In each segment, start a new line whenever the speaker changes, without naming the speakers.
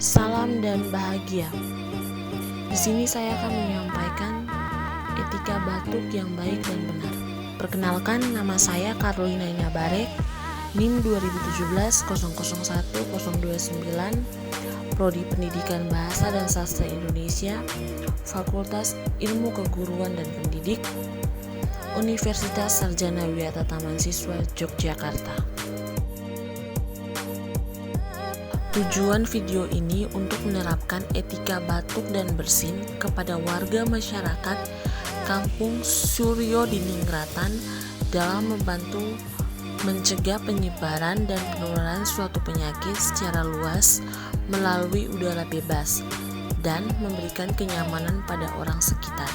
Salam dan bahagia. Di sini saya akan menyampaikan etika batuk yang baik dan benar. Perkenalkan, nama saya Carolina Inabarek, NIM 2017-001-029, Prodi Pendidikan Bahasa dan Sastra Indonesia, Fakultas Ilmu Keguruan dan Pendidik, Universitas Sarjana Wiyata Taman Siswa Yogyakarta. Tujuan video ini untuk menerapkan etika batuk dan bersin kepada warga masyarakat Kampung Suryo Diningratan dalam membantu mencegah penyebaran dan penularan suatu penyakit secara luas melalui udara bebas dan memberikan kenyamanan pada orang sekitar.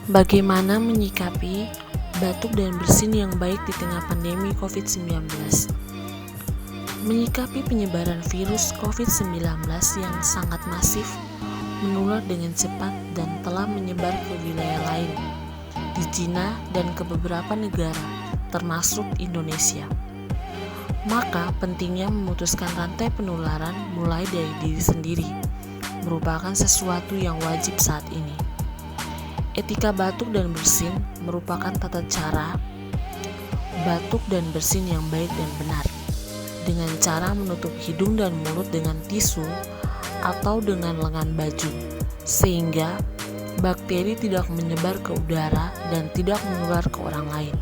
Bagaimana menyikapi batuk dan bersin yang baik di tengah pandemi COVID-19? Menyikapi penyebaran virus COVID-19 yang sangat masif, menular dengan cepat dan telah menyebar ke wilayah lain di Cina dan ke beberapa negara, termasuk Indonesia. Maka pentingnya memutuskan rantai penularan mulai dari diri sendiri, merupakan sesuatu yang wajib saat ini. Etika batuk dan bersin merupakan tata cara batuk dan bersin yang baik dan benar, dengan cara menutup hidung dan mulut dengan tisu atau dengan lengan baju, sehingga bakteri tidak menyebar ke udara dan tidak menular ke orang lain.